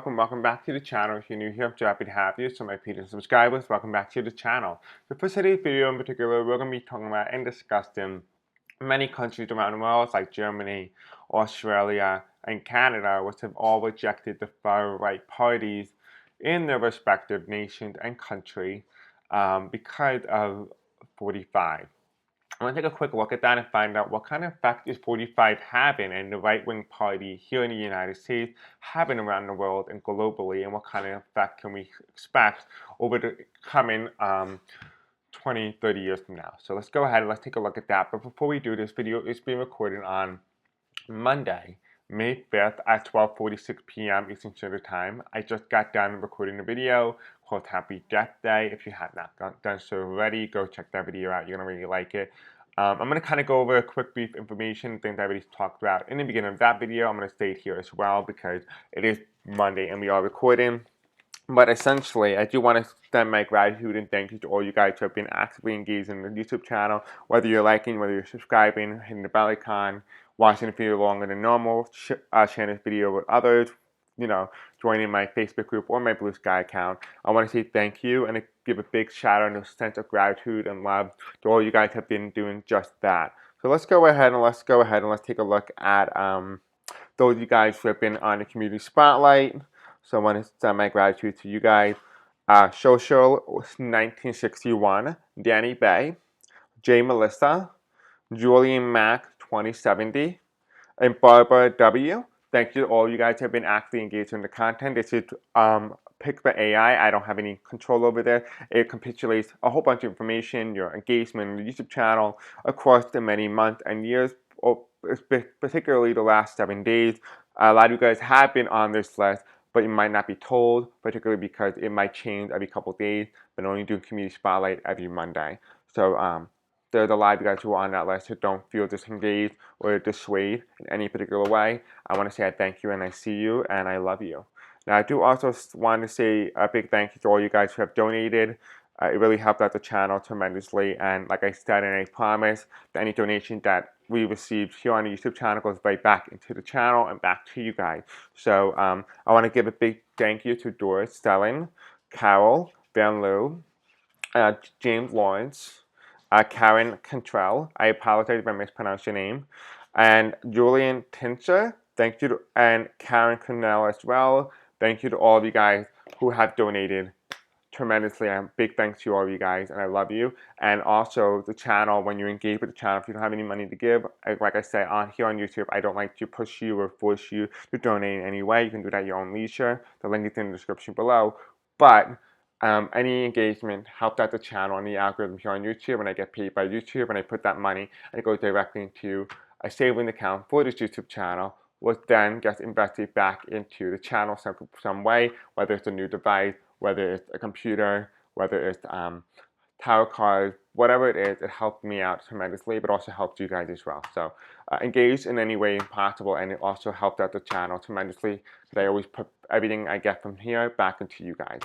Welcome back to the channel. If you're new here, I'm so happy to have you. So my patrons and subscribers, welcome back to the channel. So for today's video in particular, we're going to be talking about and discussing many countries around the world like Germany, Australia, and Canada, which have all rejected the far-right parties in their respective nations and country because of 45. I want to take a quick look at that and find out what kind of effect is 45 having and the right-wing party here in the United States having around the world and globally, and what kind of effect can we expect over the coming 20, 30 years from now. So let's go ahead and let's take a look at that. But before we do, this video is being recorded on Monday, May 5th at 12:46 p.m. Eastern Standard Time. I just got done recording a video called Happy Death Day. If you have not done so already, go check that video out. You're going to really like it. I'm going to kind of go over a quick brief information, things I already talked about in the beginning of that video. I'm going to stay here as well because it is Monday and we are recording. But essentially, I do want to extend my gratitude and thank you to all you guys who have been actively engaged in the YouTube channel, whether you're liking, whether you're subscribing, hitting the bell icon, watching the video longer than normal, sharing this video with others, joining my Facebook group or my Blue Sky account. I want to say thank you and give a big shout out and a sense of gratitude and love to all you guys have been doing just that. So let's go ahead and let's take a look at those of you guys who have been on the community spotlight. So I want to send my gratitude to you guys. Social 1961, Danny Bay, J. Melissa, Julian Mac 2070, and Barbara W. Thank you to all you guys who have been actively engaged in the content. This is picked by AI. I don't have any control over this. It capitulates a whole bunch of information, your engagement in the YouTube channel across the many months and years, particularly the last 7 days. A lot of you guys have been on this list, but you might not be told, particularly because it might change every couple of days, but only doing community spotlight every Monday. So there's a lot of you guys who are on that list who don't feel disengaged or dissuaded in any particular way. I want to say I thank you and I see you and I love you. Now I do also want to say a big thank you to all you guys who have donated. It really helped out the channel tremendously, and like I said, and I promise that any donation that we received here on the YouTube channel goes right back into the channel and back to you guys. So I want to give a big thank you to Doris Stelling, Carol Van Loo, James Lawrence, Karen Cantrell. I apologize if I mispronounced your name, and Julian Tincher. Thank you, and Karen Cornell as well. Thank you to all of you guys who have donated tremendously. Big thanks to all of you guys, and I love you. And also the channel, when you engage with the channel, if you don't have any money to give, like I said, here on YouTube, I don't like to push you or force you to donate in any way. You can do that at your own leisure. The link is in the description below. But any engagement helps out the channel and the algorithm here on YouTube, and I get paid by YouTube, and I put that money and it goes directly into a saving account for this YouTube channel, which then gets invested back into the channel some way, whether it's a new device, whether it's a computer, whether it's tarot cards, whatever it is, it helped me out tremendously, but also helped you guys as well. So engage in any way possible, and it also helped out the channel tremendously because I always put everything I get from here back into you guys.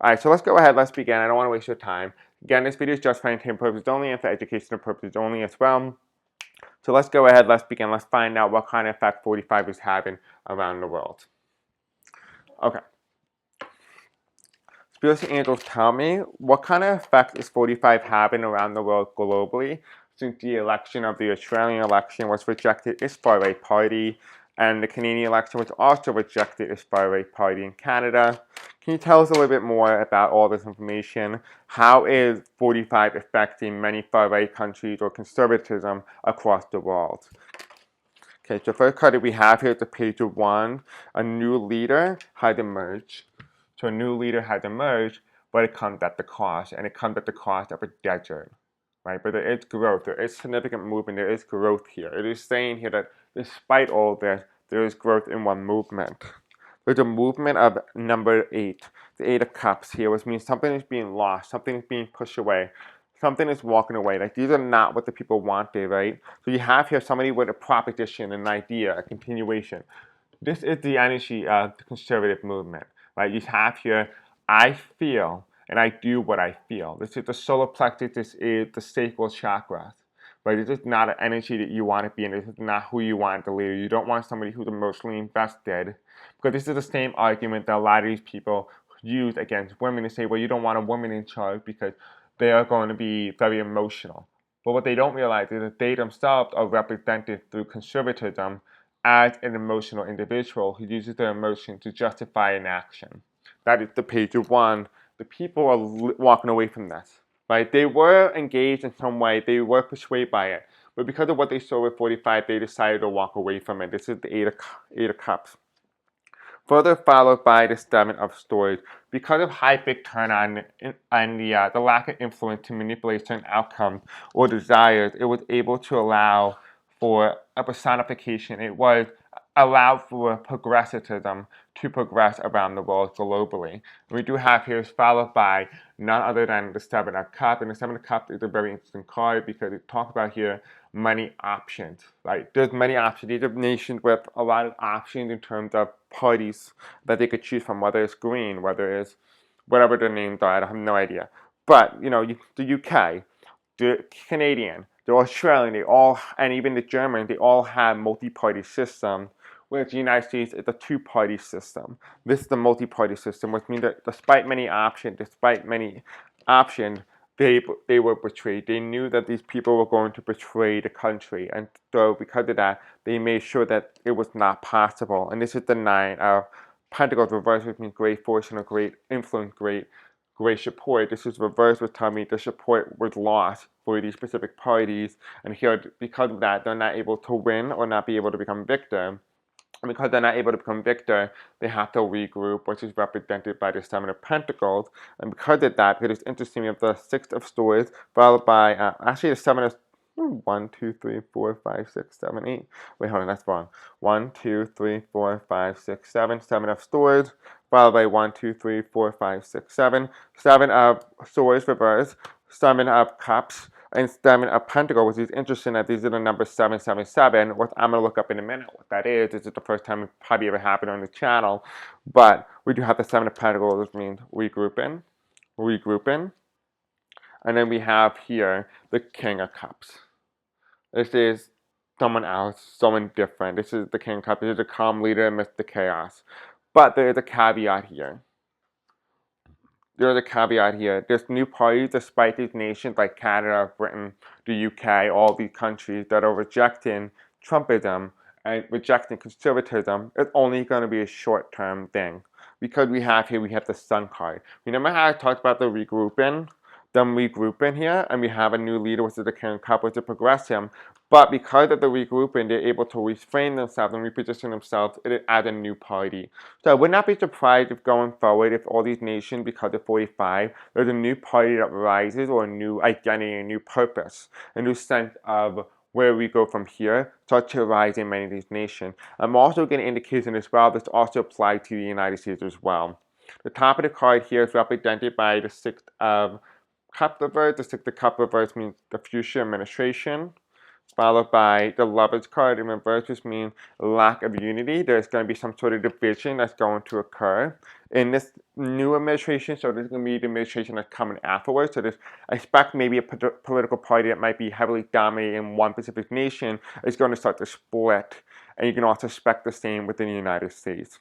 All right, so let's go ahead, let's begin. I don't want to waste your time. Again, this video is just for entertainment purposes only and for educational purposes only as well. So let's go ahead, let's begin. Let's find out what kind of effect 45 is having around the world. Okay. Spiritual angels tell me, what kind of effect is 45 having around the world globally since the election of the Australian election was rejected its far-right party, and the Canadian election was also rejected its far-right party in Canada? Can you tell us a little bit more about all this information? How is 45 affecting many far-right countries or conservatism across the world? Okay, so the first card that we have here is the Page of Wands. A new leader has emerged. So a new leader has emerged, but it comes at the cost, and it comes at the cost of a desert, right? But there is growth, there is significant movement, there is growth here. It is saying here that despite all this, there is growth in one movement. There's a movement of number 8, the 8 of Cups here, which means something is being lost, something is being pushed away, something is walking away. Like, these are not what the people wanted, right? So you have here somebody with a proposition, an idea, a continuation. This is the energy of the conservative movement. Right, you have here, I feel, and I do what I feel. This is the solar plexus, this is the sacral chakra. right? This is not an energy that you want to be in. This is not who you want to lead. You don't want somebody who's emotionally invested, because this is the same argument that a lot of these people use against women to say, well, you don't want a woman in charge because they are going to be very emotional. But what they don't realize is that they themselves are represented through conservatism as an emotional individual who uses their emotion to justify an action. That is the page one. The people are walking away from this, right? They were engaged in some way. They were persuaded by it. But because of what they saw with 45, they decided to walk away from it. This is the Eight of Cups. Further followed by the Seven of Swords. Because of high big turn on and the lack of influence to manipulate certain outcomes or desires, it was able to allow for a personification. It was allowed for progressivism to progress around the world globally. We do have here is followed by none other than the Seven of Cups, and the Seven of Cups is a very interesting card because it talks about here many options, right? There's many options. These are nations with a lot of options in terms of parties that they could choose from, whether it's green, whether it's whatever their names are, I have no idea. But, the UK, the Canadian, the Australian, and even the German, they all have multi-party systems, whereas the United States is a two-party system. This is the multi-party system, which means that despite many options, they were betrayed. They knew that these people were going to betray the country, and so because of that, they made sure that it was not possible. And this is the Nine of Pentacles reversed, which means great fortune or great influence, great support. This is reversed, which tells me the support was lost for these specific parties, and here, because of that, they're not able to win or not be able to become victor. And because they're not able to become victor, they have to regroup, which is represented by the Seven of Pentacles. And because of that, because it's interesting, we have the Six of Swords, followed by, actually the Seven of 1, 2, 3, 4, 5, 6, 7, 8. Wait, hold on, that's wrong. 1, 2, 3, 4, 5, 6, 7. Seven of Swords, followed by 1, 2, 3, 4, 5, 6, 7. Seven of Swords reverse, Seven of Cups, and Seven of Pentacles, which is interesting that these are the numbers 777, which I'm going to look up in a minute what that is. This is the first time it probably ever happened on the channel. But we do have the Seven of Pentacles, which means regrouping. And then we have here the King of Cups. This is someone else, someone different. This is the King of Cups. This is a calm leader amidst the chaos. But there is a caveat here. There's new parties, despite these nations like Canada, Britain, the UK, all these countries that are rejecting Trumpism and rejecting conservatism. It's only going to be a short-term thing. Because we have the Sun card. Remember how I talked about the regrouping? Them regrouping here, and we have a new leader, which is the King of Cups, which is progressive. But because of the regrouping, they're able to reframe themselves and reposition themselves as a new party. So I would not be surprised if going forward, if all these nations, because of 45, there's a new party that rises, or a new identity, a new purpose, a new sense of where we go from here, start to rise in many of these nations. I'm also getting indication as well this also applies to the United States as well. The top of the card here is represented by the Six of Cups reverse. The Six of Cups reverse means the future administration, followed by the Lovers card in reverse, which means lack of unity. There's going to be some sort of division that's going to occur in this new administration. So there's going to be the administration that's coming afterwards. So I expect maybe a political party that might be heavily dominated in one specific nation is going to start to split. And you can also expect the same within the United States.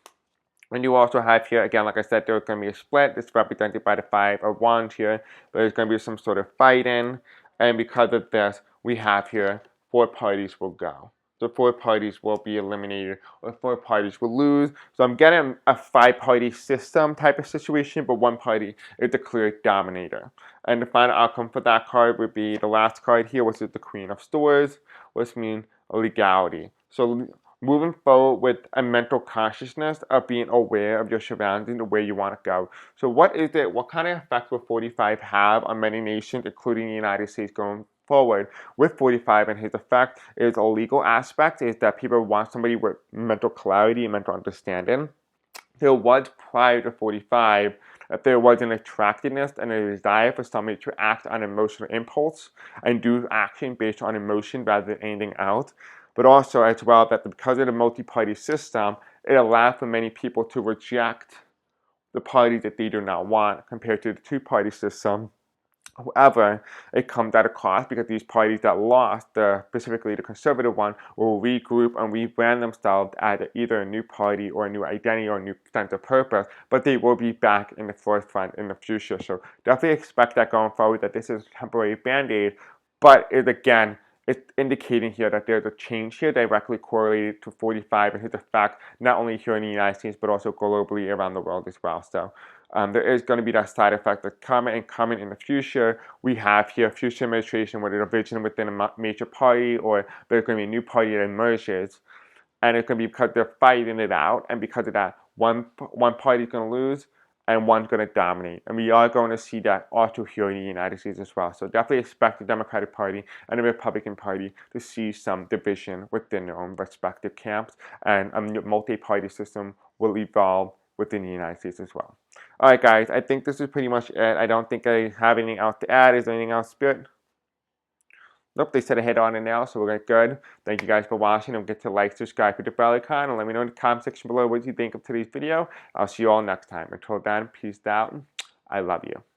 And you also have here, again, like I said, there's going to be a split. It's represented by the Five of Wands here. There's going to be some sort of fighting. And because of this, we have here 4 parties will go. So 4 parties will be eliminated, or 4 parties will lose. So I'm getting a 5-party system type of situation, but 1 party is the clear dominator. And the final outcome for that card would be the last card here, which is the Queen of Swords, which means legality. So moving forward with a mental consciousness of being aware of your surroundings and where you want to go. So what kind of effects will 45 have on many nations, including the United States, going forward with 45? And his effect is a legal aspect, is that people want somebody with mental clarity and mental understanding. There was, prior to 45, that there was an attractiveness and a desire for somebody to act on emotional impulse and do action based on emotion rather than anything else. But also as well that because of the multi-party system, it allowed for many people to reject the party that they do not want, compared to the two-party system, However, it comes at a cost because these parties that lost, specifically the conservative one, will regroup and rebrand themselves as either a new party or a new identity or a new sense of purpose, but they will be back in the forefront in the future. So definitely expect that going forward, that this is a temporary band-aid, but it's indicating here that there's a change here directly correlated to 45 and his effect not only here in the United States but also globally around the world as well. So there is going to be that side effect that's coming in the future. We have here future administration with a division within a major party, or there's going to be a new party that emerges, and it's going to be because they're fighting it out, and because of that, one party is going to lose and one's going to dominate. And we are going to see that also here in the United States as well. So definitely expect the Democratic Party and the Republican Party to see some division within their own respective camps, and a multi-party system will evolve within the United States as well. Alright guys, I think this is pretty much it. I don't think I have anything else to add. Is there anything else, Spirit? Nope, they said I hit on it now, so we're good. Thank you guys for watching. Don't forget to like, subscribe, hit the bell icon, and let me know in the comment section below what you think of today's video. I'll see you all next time. Until then, peace out. I love you.